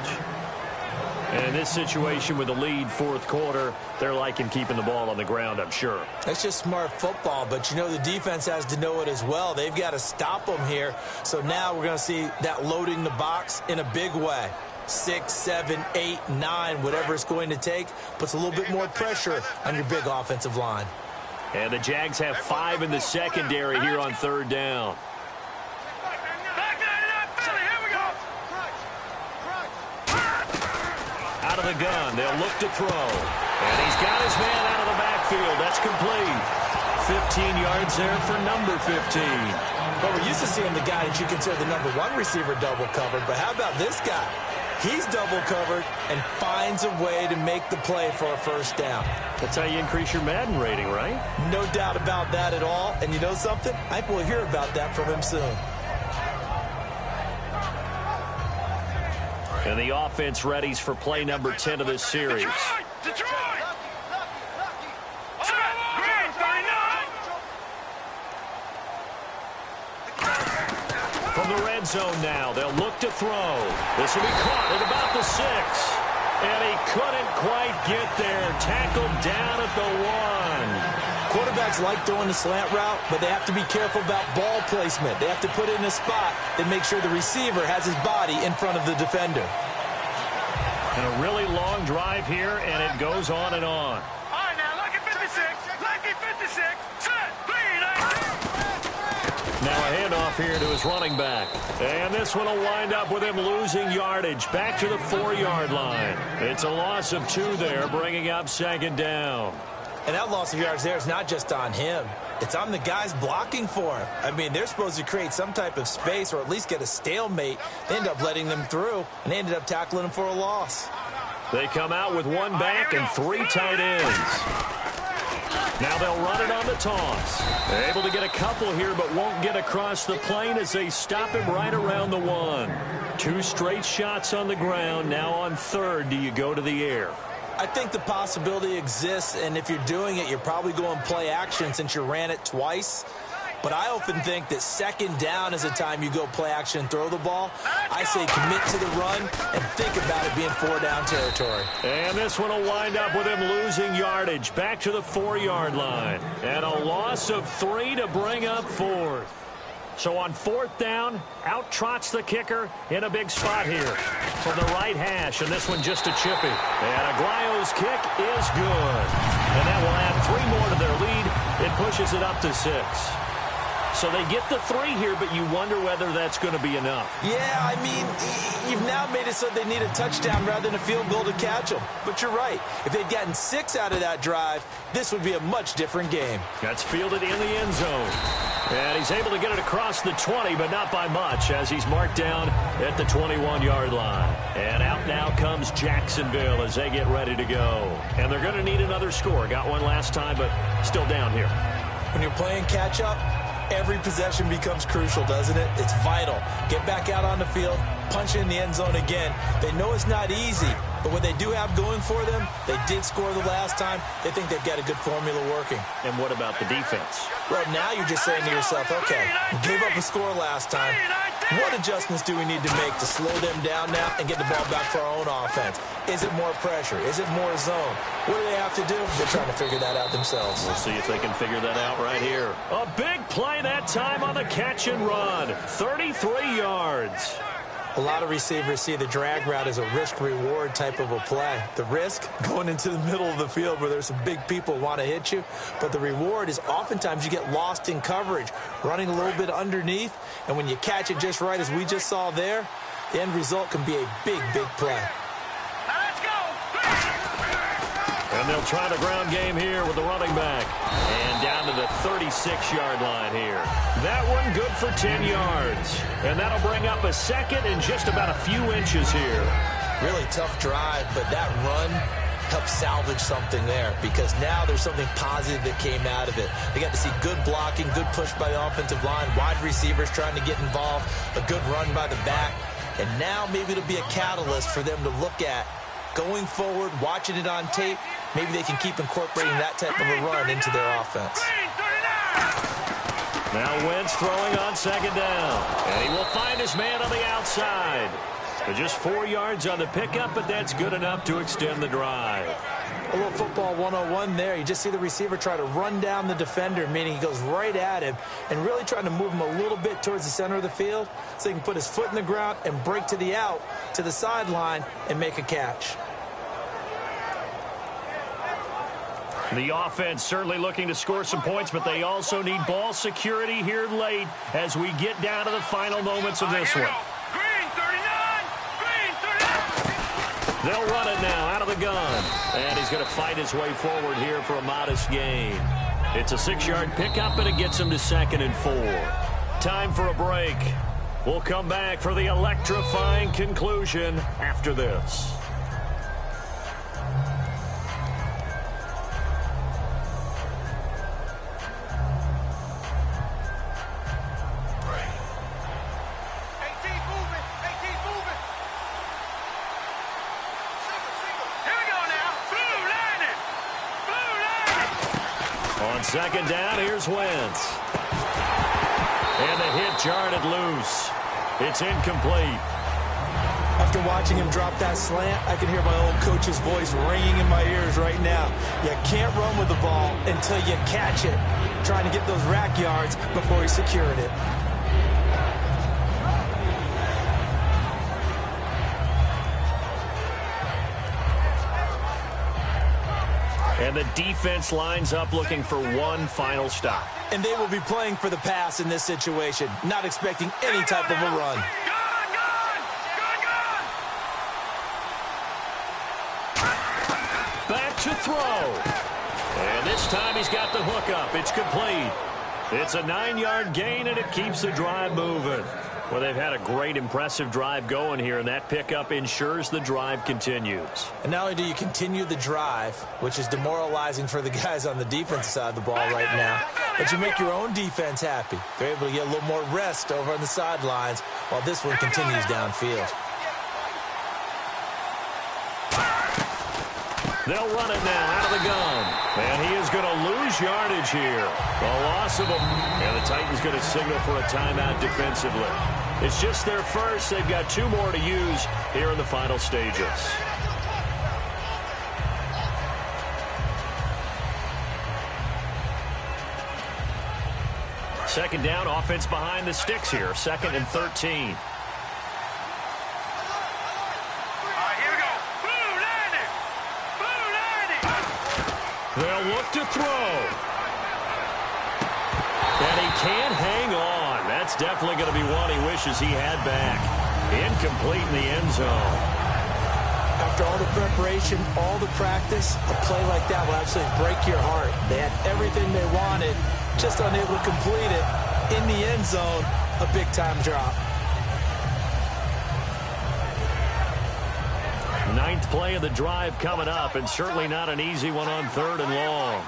And in this situation with the lead 4th quarter, they're liking keeping the ball on the ground, I'm sure. That's just smart football, but you know the defense has to know it as well. They've got to stop them here. So now we're going to see that loading the box in a big way. 6, 7, 8, 9, whatever it's going to take, puts a little bit more pressure on your big offensive line. And the Jags have 5 in the secondary here on 3rd down. Out of the gun, they'll look to throw. And he's got his man out of the backfield. That's complete. 15 yards there for number 15. Well, we're used to seeing the guy that you consider the number 1 receiver double covered, but how about this guy? He's double covered and finds a way to make the play for a first down. That's how you increase your Madden rating, right? No doubt about that at all. And you know something? I think we'll hear about that from him soon. And the offense readies for play number 10 of this series. Detroit! From the red zone now, they'll look to throw. This will be caught at about the 6. And he couldn't quite get there. Tackled down at the 1. Quarterbacks like throwing the slant route, but they have to be careful about ball placement. They have to put it in a spot that makes sure the receiver has his body in front of the defender. And a really long drive here, and it goes on and on. All right, now, lucky 56. Lucky 56. Set. Now a handoff here to his running back. And this one will wind up with him losing yardage back to the 4-yard line. It's a loss of 2 there, bringing up 2nd down. And that loss of yards there is not just on him. It's on the guys blocking for him. I mean, they're supposed to create some type of space or at least get a stalemate. They end up letting them through, and they ended up tackling him for a loss. They come out with 1 back and 3 tight ends. Now they'll run it on the toss. They're able to get a couple here, but won't get across the plane as they stop him right around the 1. 2 straight shots on the ground. Now on 3rd, do you go to the air? I think the possibility exists, and if you're doing it, you're probably going play action since you ran it twice. But I often think that 2nd down is the time you go play action and throw the ball. I say commit to the run and think about it being 4-down territory. And this one will wind up with him losing yardage back to the 4-yard line. And a loss of 3 to bring up 4th. So on 4th down, out trots the kicker in a big spot here from the right hash, and this one just a chippy. And Aguayo's kick is good. And that will add 3 more to their lead. It pushes it up to 6. So they get the 3 here, but you wonder whether that's going to be enough. Yeah, I mean, you've now made it so they need a touchdown rather than a field goal to catch them. But you're right. If they'd gotten 6 out of that drive, this would be a much different game. That's fielded in the end zone. And he's able to get it across the 20, but not by much, as he's marked down at the 21-yard line. And out now comes Jacksonville as they get ready to go. And they're going to need another score. Got one last time, but still down here. When you're playing catch-up, every possession becomes crucial, doesn't it? It's vital. Get back out on the field, punch in the end zone again. They know it's not easy, but what they do have going for them, they did score the last time. They think they've got a good formula working. And what about the defense? Well, now you're just saying to yourself, okay, we gave up a score last time. What adjustments do we need to make to slow them down now and get the ball back for our own offense? Is it more pressure? Is it more zone? What do they have to do? They're trying to figure that out themselves. We'll see if they can figure that out right here. A big play that time on the catch and run. 33 yards. A lot of receivers see the drag route as a risk-reward type of a play. The risk, going into the middle of the field where there's some big people who want to hit you. But the reward is oftentimes you get lost in coverage, running a little bit underneath. And when you catch it just right, as we just saw there, the end result can be a big, big play. And they'll try the ground game here with the running back. And down to the 36-yard line here. That one good for 10 yards. And that'll bring up a second and just about a few inches here. Really tough drive, but that run helped salvage something there because now there's something positive that came out of it. They got to see good blocking, good push by the offensive line, wide receivers trying to get involved, a good run by the back. And now maybe it'll be a catalyst for them to look at going forward, watching it on tape. Maybe they can keep incorporating that type of a run into their offense. Now Wentz throwing on second down. And he will find his man on the outside. So just 4 yards on the pickup, but that's good enough to extend the drive. A little football 101 there. You just see the receiver try to run down the defender, meaning he goes right at him and really trying to move him a little bit towards the center of the field so he can put his foot in the ground and break to the out, to the sideline, and make a catch. The offense certainly looking to score some points, but they also need ball security here late as we get down to the final moments of this one. They'll run it now out of the gun. And he's going to fight his way forward here for a modest gain. It's a 6-yard pickup, and it gets him to 2nd and 4. Time for a break. We'll come back for the electrifying conclusion after this. Second down, here's Wentz. And the hit jarred it loose. It's incomplete. After watching him drop that slant, I can hear my old coach's voice ringing in my ears right now. You can't run with the ball until you catch it. Trying to get those rack yards before he secured it. And the defense lines up looking for one final stop. And they will be playing for the pass in this situation, not expecting any type of a run. Back to throw. And this time he's got the hook up. It's complete. It's a 9-yard gain, and it keeps the drive moving. Well, they've had a great, impressive drive going here, and that pickup ensures the drive continues. And not only do you continue the drive, which is demoralizing for the guys on the defensive side of the ball right now, but you make your own defense happy. They're able to get a little more rest over on the sidelines while this one continues downfield. They'll run it now out of the gun. And he is going to lose yardage here. A loss of him. And the Titans going to signal for a timeout defensively. It's just their first. They've got 2 more to use here in the final stages. Second down, offense behind the sticks here. 2nd and 13. They'll look to throw. And he can't hang on. That's definitely going to be one he wishes he had back. Incomplete in the end zone. After all the preparation, all the practice, a play like that will absolutely break your heart. They had everything they wanted, just unable to complete it. In the end zone, a big-time drop. 9th play of the drive coming up, and certainly not an easy one on 3rd and long.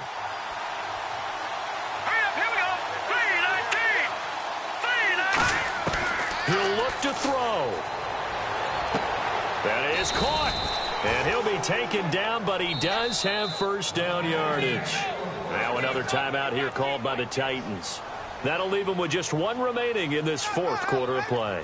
He'll look to throw. That is caught. And he'll be taken down, but he does have first down yardage. Now another timeout here called by the Titans. That'll leave him with just 1 remaining in this 4th quarter of play.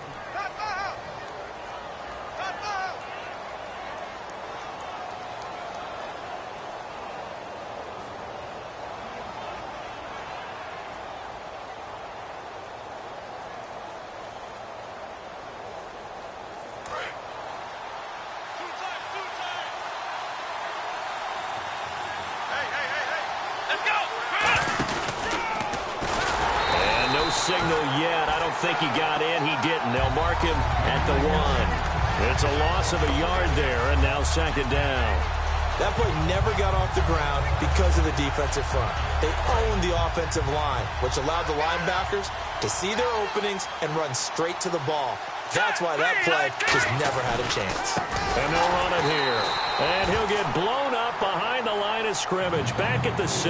signal yet. I don't think he got in. He didn't. They'll mark him at the 1. It's a loss of a yard there, and now second down. That play never got off the ground because of the defensive front. They owned the offensive line, which allowed the linebackers to see their openings and run straight to the ball. That's why that play just never had a chance. And they'll run it here. And he'll get blown up behind the line of scrimmage, back at the 6.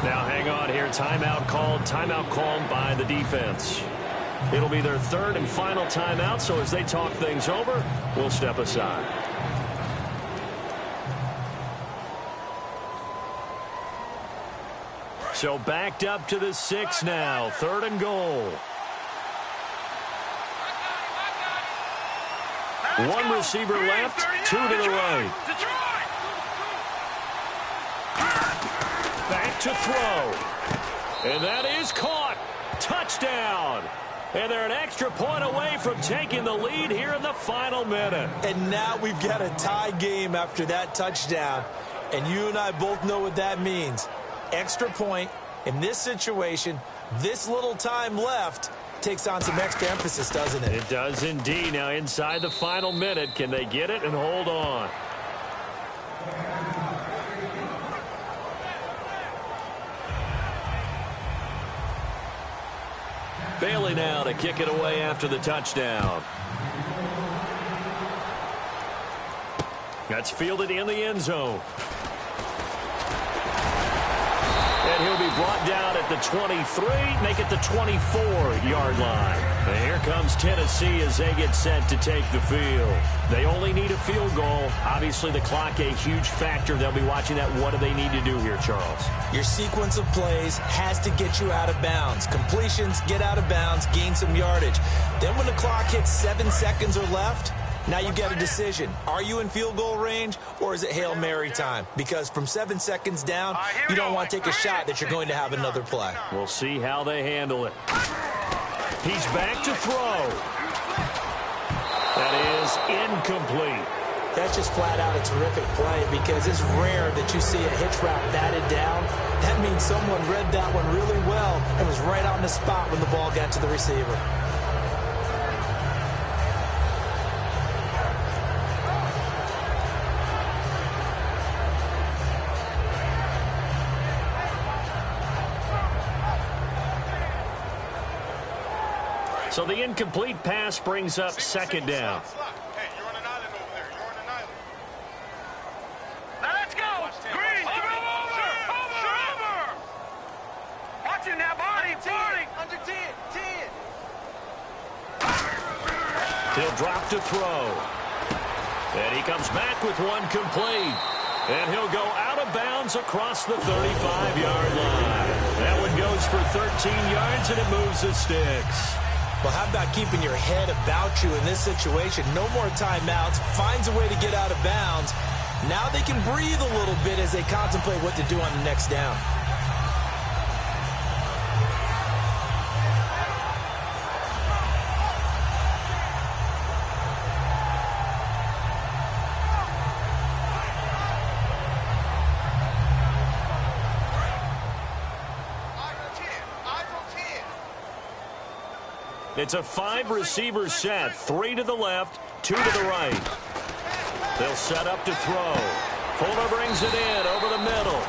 Now hang on here. Timeout called by the defense. It'll be their third and final timeout, so as they talk things over, we'll step aside. So backed up to the 6 now. 3rd and goal. One receiver left, 2 to the right. Back to throw. And that is caught. Touchdown. And they're an extra point away from taking the lead here in the final minute. And now we've got a tie game after that touchdown. And you and I both know what that means. Extra point in this situation, this little time left, takes on some extra emphasis, doesn't it? It does indeed. Now inside the final minute, can they get it and hold on? Bailey now to kick it away after the touchdown. That's fielded in the end zone. And he'll be brought down at the 23, make it the 24-yard line. And here comes Tennessee as they get set to take the field. They only need a field goal. Obviously, the clock a huge factor. They'll be watching that. What do they need to do here, Charles? Your sequence of plays has to get you out of bounds. Completions, get out of bounds, gain some yardage. Then when the clock hits 7 seconds or left, now you get a decision. Are you in field goal range, or is it Hail Mary time? Because from 7 seconds down, you don't want to take a shot that you're going to have another play. We'll see how they handle it. He's back to throw. That is incomplete. That's just flat out a terrific play because it's rare that you see a hitch route batted down. That means someone read that one really well and was right on the spot when the ball got to the receiver. So the incomplete pass brings up second down. Hey, you're on an island over there. You're on an island. Now let's go. Green, throw over. Watch it now, Barney. Under 10. He'll drop to throw. And he comes back with one complete. And he'll go out of bounds across the 35-yard line. That one goes for 13 yards, and it moves the sticks. Well, how about keeping your head about you in this situation? No more timeouts. Finds a way to get out of bounds. Now they can breathe a little bit as they contemplate what to do on the next down. It's a 5-receiver set. 3 to the left, 2 to the right. They'll set up to throw. Fuller brings it in over the middle.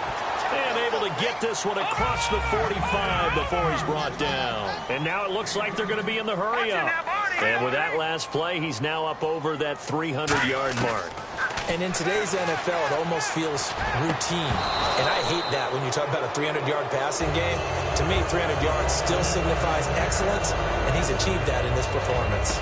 And able to get this one across the 45 before he's brought down. And now it looks like they're going to be in the hurry up. And with that last play, he's now up over that 300-yard mark. And in today's NFL, it almost feels routine. And I hate that when you talk about a 300-yard passing game. To me, 300 yards still signifies excellence, and he's achieved that in this performance.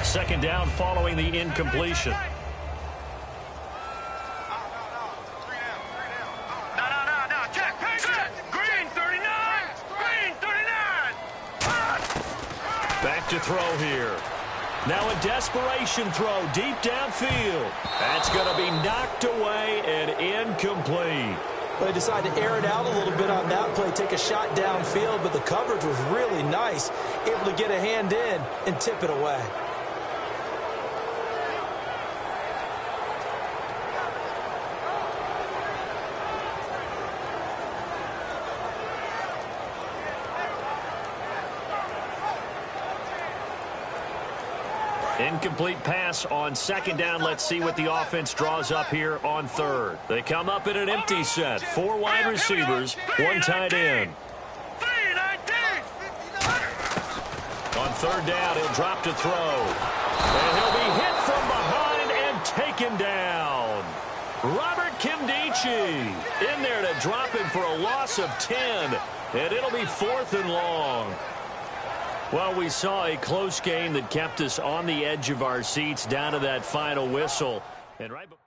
Second down following the incompletion. No. Check. Green 39. Back to throw here. Now a desperation throw deep downfield. That's going to be knocked away and incomplete. Well, they decided to air it out a little bit on that play, take a shot downfield, but the coverage was really nice, able to get a hand in and tip it away. Incomplete pass on second down. Let's see what the offense draws up here on third. They come up in an empty set. 4 wide receivers, 1 tight end. On third down, he'll drop to throw. And he'll be hit from behind and taken down. Robert Kimdichie in there to drop him for a loss of 10. And it'll be 4th and long. Well, we saw a close game that kept us on the edge of our seats down to that final whistle. And right before